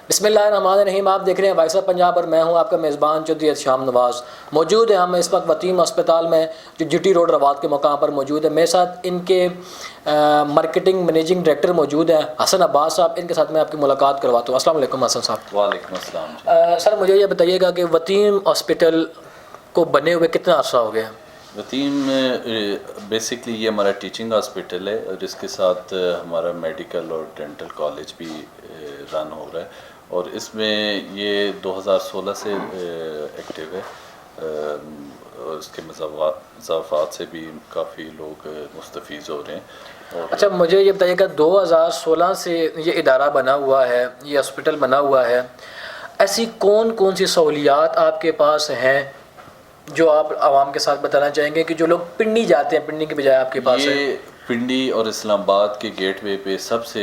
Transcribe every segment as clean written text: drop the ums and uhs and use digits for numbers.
بسم اللہ الرحمن الرحیم. آپ دیکھ رہے ہیں وائس آف پنجاب اور میں ہوں آپ کا میزبان چودھری ارشام نواز. موجود ہیں ہم اس وقت وتیم ہسپتال میں جو جی ٹی روڈ روات کے مقام پر موجود ہے. میرے ساتھ ان کے مارکیٹنگ مینیجنگ ڈائریکٹر موجود ہیں حسن عباس صاحب. ان کے ساتھ میں آپ کی ملاقات کرواتا ہوں. السلام علیکم حسن صاحب. وعلیکم السلام. سر مجھے یہ بتائیے گا کہ وتیم ہاسپٹل کو بنے ہوئے کتنا عرصہ ہو گیا؟ وتیم بیسکلی یہ ہمارا ٹیچنگ ہاسپٹل ہے اور اس کے ساتھ ہمارا میڈیکل اور ڈینٹل کالج بھی رن ہو رہا ہے اور اس میں یہ 2016 سے ایکٹیو ہے اور اس کے مضافات سے بھی کافی لوگ مستفیض ہو رہے ہیں. اچھا مجھے یہ بتائیے کہ 2016 سے یہ ادارہ بنا ہوا ہے, یہ ہاسپٹل بنا ہوا ہے, ایسی کون کون سی سہولیات آپ کے پاس ہیں جو آپ عوام کے ساتھ بتانا چاہیں گے کہ جو لوگ پنڈی جاتے ہیں پنڈی کے بجائے آپ کے پاس ہے؟ یہ پنڈی اور اسلام آباد کے گیٹ وے پہ سب سے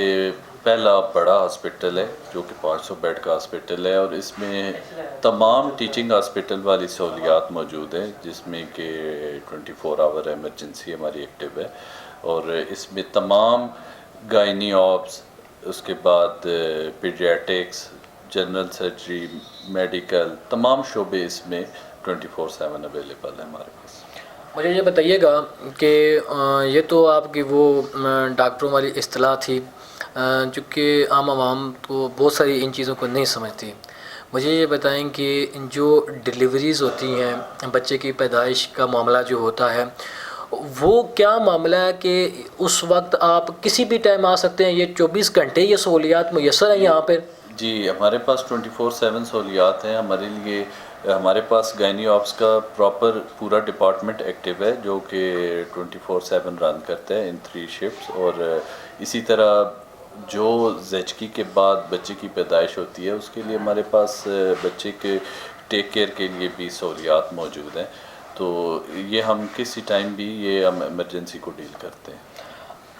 پہلا بڑا ہاسپٹل ہے جو کہ 500 بیڈ کا ہاسپٹل ہے اور اس میں تمام ٹیچنگ ہاسپٹل والی سہولیات موجود ہیں جس میں کہ 24 آور ایمرجنسی ہماری ایکٹیو ہے اور اس میں تمام گائنی آپس, اس کے بعد پیڈیاٹکس, جنرل سرجری, میڈیکل, تمام شعبے اس میں 24/7 اویلیبل ہے ہمارے پاس. مجھے یہ بتائیے گا کہ یہ تو آپ کی وہ ڈاکٹروں والی اصطلاح تھی چونکہ عام عوام کو بہت ساری ان چیزوں کو نہیں سمجھتی. مجھے یہ بتائیں کہ جو ڈلیوریز ہوتی ہیں, بچے کی پیدائش کا معاملہ جو ہوتا ہے وہ کیا معاملہ ہے کہ اس وقت آپ کسی بھی ٹائم آ سکتے ہیں؟ یہ 24 گھنٹے یہ سہولیات میسر ہیں یہاں پہ؟ جی ہمارے پاس 24/7 سہولیات ہیں. ہمارے لیے ہمارے پاس گائنی آپس کا پراپر پورا ڈپارٹمنٹ ایکٹیو ہے جو کہ 24/7 رن کرتا ہے ان 3 شفٹس اور اسی طرح جو زچگی کے بعد بچے کی پیدائش ہوتی ہے اس کے لیے ہمارے پاس بچے کے ٹیک کیئر کے لیے بھی سہولیات موجود ہیں. تو یہ ہم کسی ٹائم بھی یہ ہم ایمرجنسی کو ڈیل کرتے ہیں.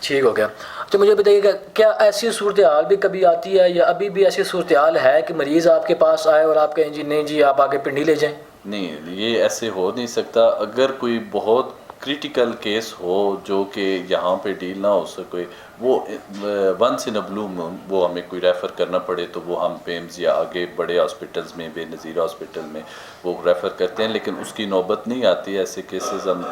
ٹھیک ہو گیا. اچھا مجھے بتائیے گا کیا ایسی صورتحال بھی کبھی آتی ہے یا ابھی بھی ایسی صورتحال ہے کہ مریض آپ کے پاس آئے اور آپ کہیں جی نہیں جی آپ آگے پنڈی لے جائیں؟ نہیں, یہ ایسے ہو نہیں سکتا. اگر کوئی بہت کریٹیکل کیس ہو جو کہ یہاں پہ ڈیل نہ ہو سکے, وہ ونس ان اے بلو مون وہ ہمیں کوئی ریفر کرنا پڑے تو وہ ہم پیمز یا آگے بڑے ہاسپٹلز میں, بے نظیر ہاسپٹل میں وہ ریفر کرتے ہیں, لیکن اس کی نوبت نہیں آتی. ایسے کیسز ہم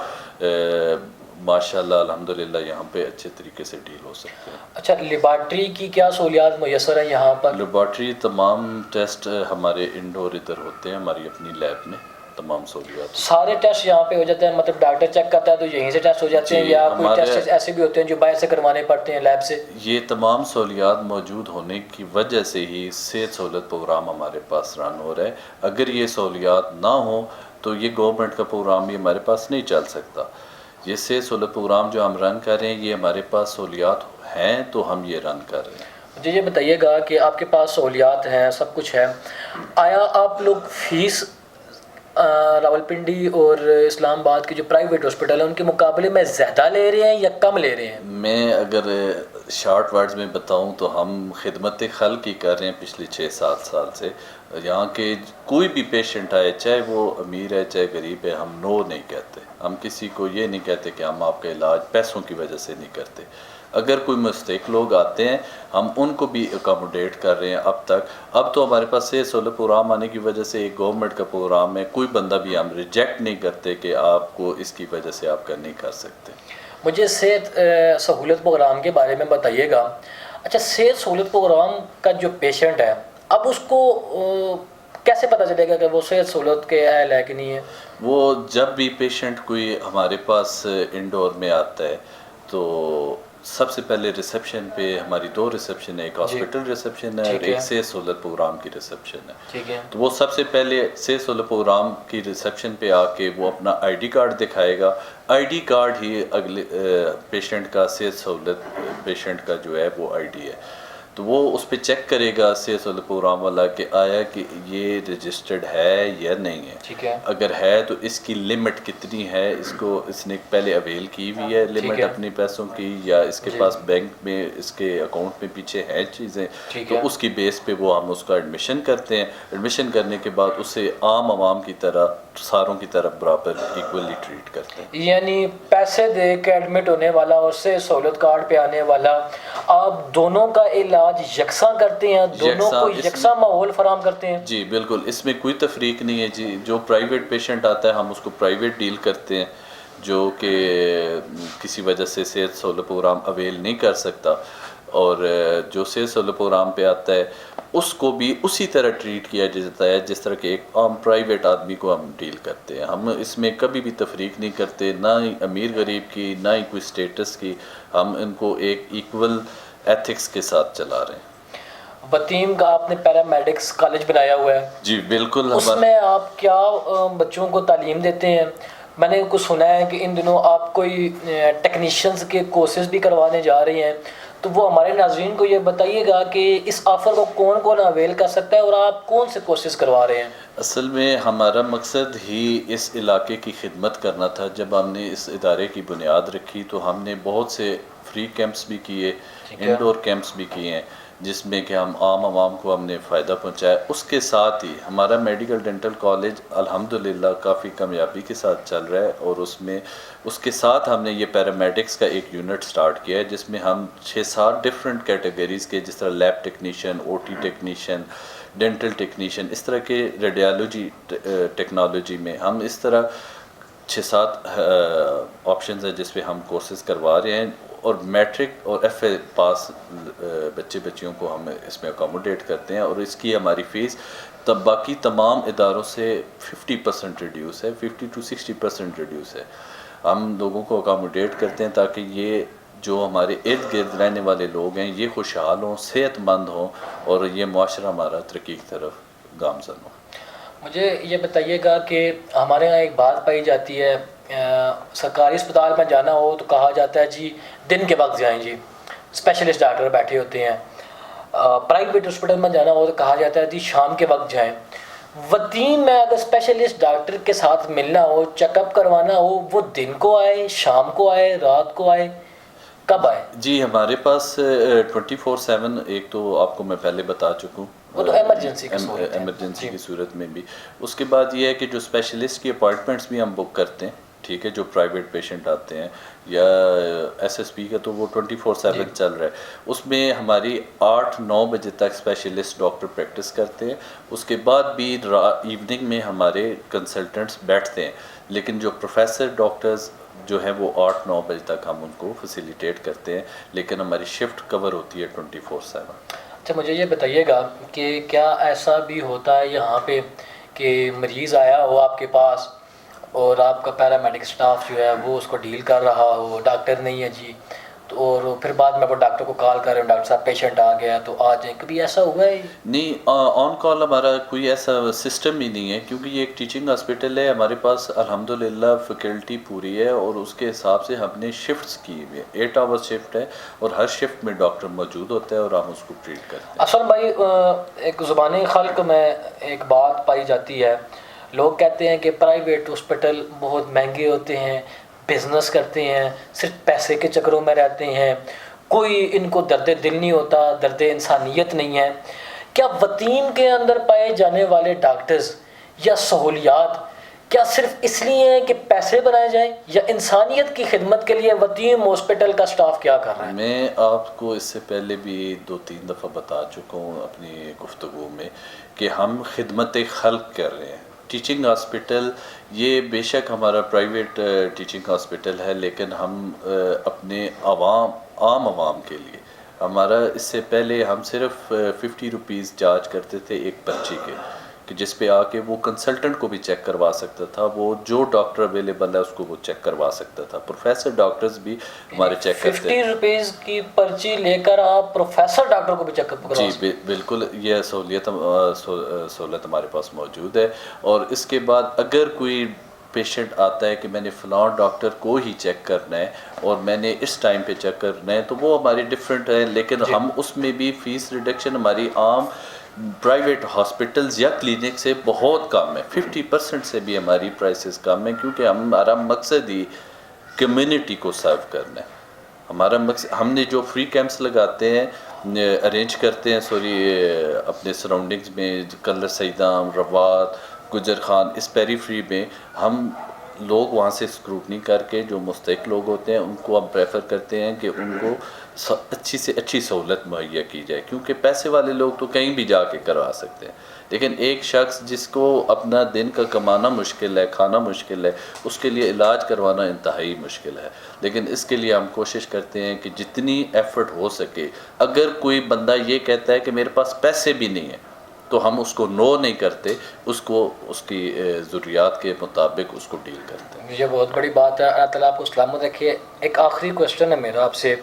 ماشاءاللہ الحمدللہ یہاں پہ اچھے طریقے سے ڈیل ہو سکتے ہیں. اچھا لیبارٹری کی کیا سہولیات میسر ہیں یہاں پر؟ لیبارٹری تمام ٹیسٹ ہمارے انڈور ادھر ہوتے ہیں ہماری اپنی لیب میں, تمام سہولیات. سارے ٹیسٹ یہاں پہ ہو جاتے ہیں؟ مطلب ڈاکٹر چیک کرتا ہے تو یہیں سے ٹیسٹ ہو جاتے ہیں یا کوئی ٹیسٹ ایسے بھی ہوتے ہیں جو باہر سے کروانے پڑتے ہیں لیب سے؟ یہ تمام سہولیات موجود ہونے کی وجہ سے ہی صحت سہولت پروگرام ہمارے پاس رن ہو رہا ہے. اگر یہ سہولیات نہ ہوں تو یہ گورنمنٹ کا پروگرام بھی ہمارے پاس نہیں چل سکتا. یہ صحت سہولت پروگرام جو ہم رن کر رہے ہیں یہ ہمارے پاس سہولیات ہیں تو ہم یہ رن کر رہے ہیں. مجھے یہ بتائیے گا کہ آپ کے پاس سہولیات ہیں, سب کچھ ہے, آیا آپ لوگ فیس راولپنڈی اور اسلام آباد کے جو پرائیویٹ ہاسپٹل ہیں ان کے مقابلے میں زیادہ لے رہے ہیں یا کم لے رہے ہیں؟ میں اگر شارٹ ورڈز میں بتاؤں تو ہم خدمت خلق کی کر رہے ہیں پچھلے 6-7 سال سے. یہاں کے کوئی بھی پیشنٹ آئے چاہے وہ امیر ہے چاہے غریب ہے, ہم نو نہیں کہتے. ہم کسی کو یہ نہیں کہتے کہ ہم آپ کا علاج پیسوں کی وجہ سے نہیں کرتے. اگر کوئی مستحق لوگ آتے ہیں ہم ان کو بھی اکاموڈیٹ کر رہے ہیں اب تک. اب تو ہمارے پاس صحت سہولت پروگرام آنے کی وجہ سے ایک گورنمنٹ کا پروگرام ہے, کوئی بندہ بھی ہم ریجیکٹ نہیں کرتے کہ آپ کو اس کی وجہ سے آپ کا نہیں کر سکتے. مجھے صحت سہولت پروگرام کے بارے میں بتائیے گا. اچھا صحت سہولت پروگرام کا جو پیشنٹ ہے اب اس کو کیسے پتہ چلے گا کہ وہ صحت سہولت کے اہل ہے کہ نہیں ہے؟ وہ جب بھی پیشنٹ کوئی ہمارے پاس انڈور میں آتا ہے تو سب سے پہلے ریسیپشن پہ ہماری 2 ریسیپشن ہے, ایک ہاسپٹل ریسیپشن ہے اور ایک صحت سہولت پروگرام کی ریسیپشن ہے. ٹھیک ہے. تو وہ سب سے پہلے صحت سہولت پروگرام کی ریسیپشن پہ آ کے وہ اپنا آئی ڈی کارڈ دکھائے گا. آئی ڈی کارڈ ہی اگلے پیشنٹ کا, صحت سہولت پیشنٹ کا جو ہے وہ آئی ڈی ہے. تو وہ اس پہ چیک کرے گا صحت سہولت پروگرام والا کہ آیا کہ یہ رجسٹرڈ ہے یا نہیں ہے. ٹھیک ہے. اگر ہے تو اس کی لمٹ کتنی ہے, اس نے پہلے اویل کی ہوئی ہے لمٹ اپنی پیسوں کی, یا اس کے پاس بینک میں اس کے اکاؤنٹ میں پیچھے ہیں چیزیں, تو اس کی بیس پہ وہ ہم اس کا ایڈمیشن کرتے ہیں. ایڈمیشن کرنے کے بعد اسے عام عوام کی طرح ساروں کی طرف برابر ایکولی ٹریٹ کرتے ہیں. یعنی پیسے دے کے ایڈمٹ ہونے والا اور صحت سہولت کارڈ پہ آنے والا, آپ دونوں کا علاج علاج یکساں کرتے ہیں, دونوں کو یکساں ماحول فراہم کرتے ہیں؟ جی بالکل, اس میں کوئی تفریق نہیں ہے جی. جو پرائیویٹ پیشنٹ آتا ہے ہم اس کو پرائیویٹ ڈیل کرتے ہیں, جو کہ کسی وجہ سے صحت سہولت پروگرام اویل نہیں کر سکتا, اور جو صحت سہولت پروگرام پہ آتا ہے اس کو بھی اسی طرح ٹریٹ کیا جاتا ہے جس طرح کہ ایک عام پرائیویٹ آدمی کو ہم ڈیل کرتے ہیں. ہم اس میں کبھی بھی تفریق نہیں کرتے, نہ ہی امیر غریب کی, نہ ہی کوئی سٹیٹس کی. ہم ان کو ایک ایکول ایتھکس کے ساتھ چلا رہے ہیں. وتیم کا آپ نے پیرامیڈکس کالج بنایا ہوا ہے, جی بالکل. اس میں آپ کیا بچوں کو تعلیم دیتے ہیں؟ میں نے کچھ سنا ہے کہ ان دنوں آپ کوئی ٹیکنیشینز کے کورسز بھی کروانے جا رہے ہیں, تو وہ ہمارے ناظرین کو یہ بتائیے گا کہ اس آفر کو کون کون اویل کر سکتا ہے اور آپ کون سے کورسز کروا رہے ہیں؟ اصل میں ہمارا مقصد ہی اس علاقے کی خدمت کرنا تھا. جب ہم نے اس ادارے کی بنیاد رکھی تو ہم نے بہت سے فری کیمپس بھی کیے, انڈور کیمپس بھی کیے ہیں, جس میں کہ ہم عام عوام کو ہم نے فائدہ پہنچایا. اس کے ساتھ ہی ہمارا میڈیکل ڈینٹل کالج الحمدللہ کافی کامیابی کے ساتھ چل رہا ہے, اور اس کے ساتھ ہم نے یہ پیرامیڈکس کا ایک یونٹ سٹارٹ کیا ہے جس میں ہم 6-7 ڈفرینٹ کیٹیگریز کے, جس طرح lab technician, O T technician, dental technician, اس طرح کے ریڈیالوجی ٹیکنالوجی میں ہم اس طرح 6-7 آپشنز ہیں جس پہ ہم کورسز کروا رہے ہیں. اور میٹرک اور ایف اے پاس بچیوں کو ہم اس میں اکاموڈیٹ کرتے ہیں, اور اس کی ہماری فیس تب باقی تمام اداروں سے 50% ریڈیوس ہے, 50 to 60% ریڈیوس ہے. ہم لوگوں کو اکاموڈیٹ کرتے ہیں تاکہ یہ جو ہمارے ارد گرد رہنے والے لوگ ہیں یہ خوشحال ہوں, صحت مند ہوں, اور یہ معاشرہ ہمارا ترقی کی طرف گامزن ہو. مجھے یہ بتائیے گا کہ ہمارے یہاں ایک بات پائی جاتی ہے, سرکاری اسپتال میں جانا ہو تو کہا جاتا ہے جی دن کے وقت جائیں, جی اسپیشلسٹ ڈاکٹر بیٹھے ہوتے ہیں. پرائیویٹ ہاسپٹل میں جانا ہو تو کہا جاتا ہے جی شام کے وقت جائیں. وتیم میں اگر اسپیشلسٹ ڈاکٹر کے ساتھ ملنا ہو, چیک اپ کروانا ہو, وہ دن کو آئے, شام کو آئے, رات کو آئے, کب آئے؟ جی ہمارے پاس 24/7, ایک تو آپ کو میں پہلے بتا چکا ہوں, وہ تو ایمرجنسی کی صورت میں بھی. اس کے بعد یہ ہے کہ جو اسپیشلسٹ کی اپائنٹمنٹس بھی ہم بک کرتے ہیں, ٹھیک ہے, جو پرائیویٹ پیشنٹ آتے ہیں, یا ایس ایس پی کا تو وہ 24/7 چل رہا ہے. اس میں ہماری 8-9 بجے تک اسپیشلسٹ ڈاکٹر پریکٹس کرتے ہیں. اس کے بعد بھی ایوننگ میں ہمارے کنسلٹنٹس بیٹھتے ہیں, لیکن جو پروفیسر ڈاکٹرز جو ہیں وہ 8-9 بجے تک ہم ان کو فیسیلیٹیٹ کرتے ہیں, لیکن ہماری شفٹ کور ہوتی ہے 24/7. اچھا مجھے یہ بتائیے گا کہ کیا ایسا بھی ہوتا ہے یہاں پہ کہ مریض آیا ہو آپ کے پاس اور آپ کا پیرامیڈک اسٹاف جو ہے وہ اس کو ڈیل کر رہا ہو, ڈاکٹر نہیں ہے جی, تو اور پھر بعد میں وہ ڈاکٹر کو کال کر رہے ہیں, ڈاکٹر صاحب پیشنٹ آ گیا تو آ جائیں, کبھی ایسا ہوا ہے؟ نہیں, آن کال ہمارا کوئی ایسا سسٹم ہی نہیں ہے, کیونکہ یہ ایک ٹیچنگ ہاسپٹل ہے. ہمارے پاس الحمدللہ فیکلٹی پوری ہے, اور اس کے حساب سے ہم نے شفٹس کی ہوئی ہے. 8 آور شفٹ ہے, اور ہر شفٹ میں ڈاکٹر موجود ہوتا ہے اور ہم اس کو ٹریٹ کرتے ہیں. اصل بھائی ایک زبان خلق میں ایک بات پائی جاتی ہے, لوگ کہتے ہیں کہ پرائیویٹ ہاسپٹل بہت مہنگے ہوتے ہیں, بزنس کرتے ہیں, صرف پیسے کے چکروں میں رہتے ہیں, کوئی ان کو درد دل نہیں ہوتا, درد انسانیت نہیں ہے. کیا وتیم کے اندر پائے جانے والے ڈاکٹرز یا سہولیات کیا صرف اس لیے ہیں کہ پیسے بنائے جائیں, یا انسانیت کی خدمت کے لیے وتیم ہاسپٹل کا سٹاف کیا کر رہا ہے؟ میں آپ کو اس سے پہلے بھی 2-3 دفعہ بتا چکا ہوں اپنی گفتگو میں کہ ہم خدمت خلق کر رہے ہیں. ٹیچنگ ہاسپٹل یہ بے شک ہمارا پرائیویٹ ٹیچنگ ہاسپٹل ہے, لیکن ہم اپنے عام عوام کے لیے, ہمارا اس سے پہلے ہم صرف 50 روپیز چارج کرتے تھے ایک پرچی کے, کہ جس پہ آ کے وہ کنسلٹنٹ کو بھی چیک کروا سکتا تھا, وہ جو ڈاکٹر اویلیبل ہے اس کو وہ چیک کروا سکتا تھا. پروفیسر ڈاکٹرز بھی ہمارے چیک کرتے ہیں. 50 روپیز کی پرچی لے کر آپ پروفیسر ڈاکٹر کو بھی چیک اپ کروا سکتے ہیں؟ جی بالکل, یہ سہولت ہمارے پاس موجود ہے. اور اس کے بعد اگر کوئی پیشنٹ آتا ہے کہ میں نے فلاں ڈاکٹر کو ہی چیک کرنا ہے اور میں نے اس ٹائم پہ چیک کرنا ہے, تو وہ ہماری ڈفرینٹ ہے, لیکن ہم اس میں بھی فیس ریڈکشن ہماری عام پرائیویٹ ہاسپٹلز یا کلینک سے بہت کم ہے. 50% سے بھی ہماری پرائسز کم ہیں, کیونکہ ہمارا مقصد ہی کمیونٹی کو سرو کرنا ہے. ہمارا مقصد, ہم نے جو فری کیمپس لگاتے ہیں, ارینج کرتے ہیں اپنے سراؤنڈنگز میں, کلر سیدام, روات, گجر خان, اس پیری فری میں ہم لوگ وہاں سے اسکروٹنی کر کے جو مستحق لوگ ہوتے ہیں ان کو ہم پریفر کرتے ہیں کہ ان کو اچھی سے اچھی سہولت مہیا کی جائے، کیونکہ پیسے والے لوگ تو کہیں بھی جا کے کروا سکتے ہیں، لیکن ایک شخص جس کو اپنا دن کا کمانا مشکل ہے، کھانا مشکل ہے، اس کے لیے علاج کروانا انتہائی مشکل ہے۔ لیکن اس کے لیے ہم کوشش کرتے ہیں کہ جتنی ایفرٹ ہو سکے، اگر کوئی بندہ یہ کہتا ہے کہ میرے پاس پیسے بھی نہیں ہیں تو ہم اس کو نو نہیں کرتے، اس کو اس کی ضروریات کے مطابق اس کو ڈیل کرتے ہیں۔ یہ بہت بڑی بات ہے، اللہ تعالیٰ آپ کو سلامت رکھے۔ ایک آخری کوشچن ہے میرا آپ سے،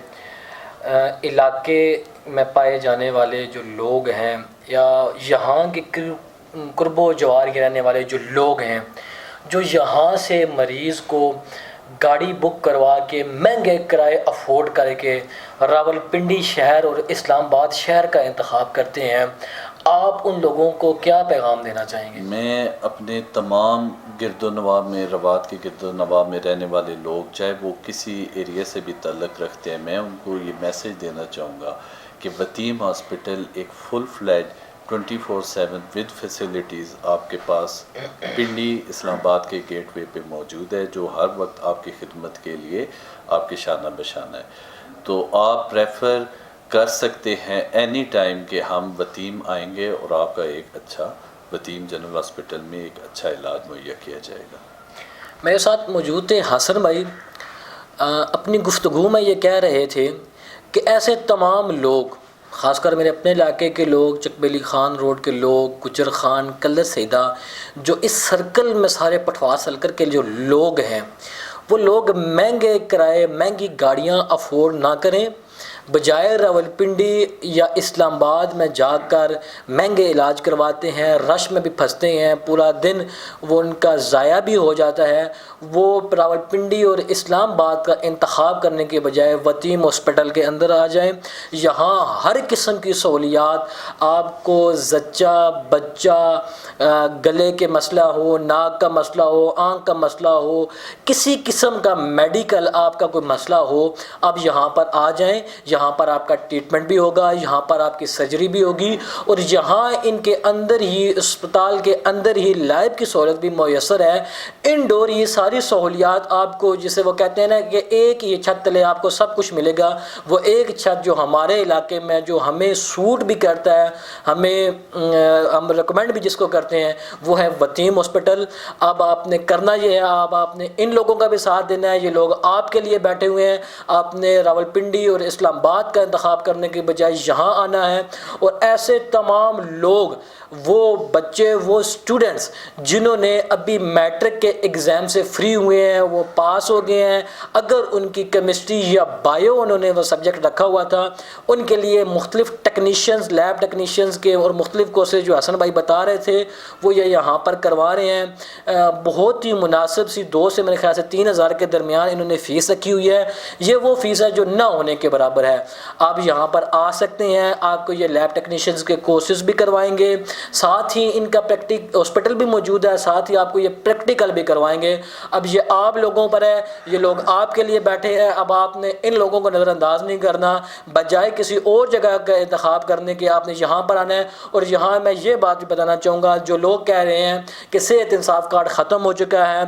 علاقے میں پائے جانے والے جو لوگ ہیں یا یہاں کے قرب و جوار کے رہنے والے جو لوگ ہیں، جو یہاں سے مریض کو گاڑی بک کروا کے مہنگے کرائے افورڈ کر کے راولپنڈی شہر اور اسلام آباد شہر کا انتخاب کرتے ہیں، آپ ان لوگوں کو کیا پیغام دینا چاہیں گے؟ میں اپنے تمام گرد و نواح میں، روات کے گرد و نواح میں رہنے والے لوگ، چاہے وہ کسی ایریا سے بھی تعلق رکھتے ہیں، میں ان کو یہ میسیج دینا چاہوں گا کہ وتیم ہاسپٹل ایک فل فلیج 24/7 ود فیسلٹیز آپ کے پاس پنڈی اسلام آباد کے گیٹ وے پہ موجود ہے، جو ہر وقت آپ کی خدمت کے لیے آپ کے شانہ بشانہ ہے۔ تو آپ پریفر کر سکتے ہیں اینی ٹائم کہ ہم وتیم آئیں گے اور آپ کا ایک اچھا وتیم جنرل ہاسپٹل میں ایک اچھا علاج مہیا کیا جائے گا۔ میرے ساتھ موجود تھے حسن بھائی، اپنی گفتگو میں یہ کہہ رہے تھے کہ ایسے تمام لوگ، خاص کر میرے اپنے علاقے کے لوگ، چکبیلی خان روڈ کے لوگ، گجر خان، کلر سیدہ، جو اس سرکل میں سارے پٹھوا سرکل کے جو لوگ ہیں، وہ لوگ مہنگے کرائے، مہنگی گاڑیاں افورڈ نہ کریں، بجائے راولپنڈی یا اسلام آباد میں جا کر مہنگے علاج کرواتے ہیں، رش میں بھی پھنستے ہیں، پورا دن وہ ان کا ضائع بھی ہو جاتا ہے۔ وہ راولپنڈی اور اسلام آباد کا انتخاب کرنے کے بجائے وتیم ہاسپٹل کے اندر آ جائیں۔ یہاں ہر قسم کی سہولیات آپ کو، زچہ بچہ، گلے کے مسئلہ ہو، ناک کا مسئلہ ہو، آنکھ کا مسئلہ ہو، کسی قسم کا میڈیکل آپ کا کوئی مسئلہ ہو، آپ یہاں پر آ جائیں۔ یہاں پر آپ کا ٹریٹمنٹ بھی ہوگا، یہاں پر آپ کی سرجری بھی ہوگی، اور یہاں ان کے اندر ہی، اسپتال کے اندر ہی لائب کی سہولت بھی میسر ہے۔ انڈور یہ ساری سہولیات آپ کو، جسے وہ کہتے ہیں نا کہ ایک یہ چھت تلے آپ کو سب کچھ ملے گا، وہ ایک چھت جو ہمارے علاقے میں جو ہمیں سوٹ بھی کرتا ہے، ہم ریکمینڈ بھی جس کو کرتے ہیں، وہ ہے وتیم ہاسپٹل۔ اب آپ نے کرنا یہ ہے، آپ نے ان لوگوں کا بھی ساتھ دینا ہے، یہ لوگ آپ کے لیے بیٹھے ہوئے ہیں۔ آپ نے راولپنڈی اور اسلام آباد کا انتخاب کرنے کے بجائے یہاں آنا ہے، اور ایسے تمام لوگ، وہ بچے، وہ اسٹوڈنٹس جنہوں نے ابھی میٹرک کے ایگزام سے فری ہوئے ہیں، وہ پاس ہو گئے ہیں، اگر ان کی کیمسٹری یا بایو انہوں نے وہ سبجیکٹ رکھا ہوا تھا، ان کے لیے مختلف ٹیکنیشینز، لیب ٹیکنیشینز کے اور مختلف کورسز جو حسن بھائی بتا رہے تھے، وہ یہ یہاں پر کروا رہے ہیں۔ بہت ہی مناسب سی 2 سے میرے خیال سے 3,000 کے درمیان انہوں نے فیس رکھی ہوئی ہے۔ یہ وہ فیس ہے جو نہ ہونے کے برابر ہے۔ آپ یہاں پر آ سکتے ہیں، آپ کو یہ لیب ٹیکنیشینز کے کورسز بھی کروائیں گے، ساتھ ہی ان کا ہاسپٹل بھی موجود ہے، ساتھ ہی آپ کو یہ پریکٹیکل بھی کروائیں گے۔ اب یہ آپ لوگوں پر ہے، یہ لوگ آپ کے لیے بیٹھے ہیں، اب آپ نے ان لوگوں کو نظر انداز نہیں کرنا، بجائے کسی اور جگہ کا انتخاب کرنے کے آپ نے یہاں پر آنا ہے۔ اور یہاں میں یہ بات بھی بتانا چاہوں گا، جو لوگ کہہ رہے ہیں کہ صحت انصاف کارڈ ختم ہو چکا ہے،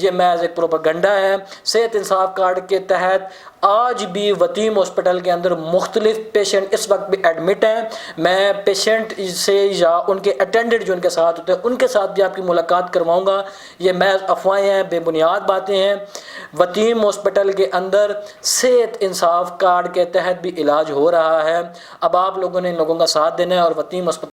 یہ محض ایک پروپیگنڈا ہے۔ صحت انصاف کارڈ کے تحت آج بھی وتیم ہاسپٹل کے اندر مختلف پیشنٹ اس وقت بھی ایڈمٹ ہیں۔ میں پیشنٹ سے یا ان کے اٹینڈنٹ جو ان کے ساتھ ہوتے ہیں ان کے ساتھ بھی آپ کی ملاقات کرواؤں گا۔ یہ محض افواہیں ہیں، بے بنیاد باتیں ہیں۔ وتیم ہاسپٹل کے اندر صحت انصاف کارڈ کے تحت بھی علاج ہو رہا ہے۔ اب آپ لوگوں نے ان لوگوں کا ساتھ دینا ہے اور وتیم ہاسپٹل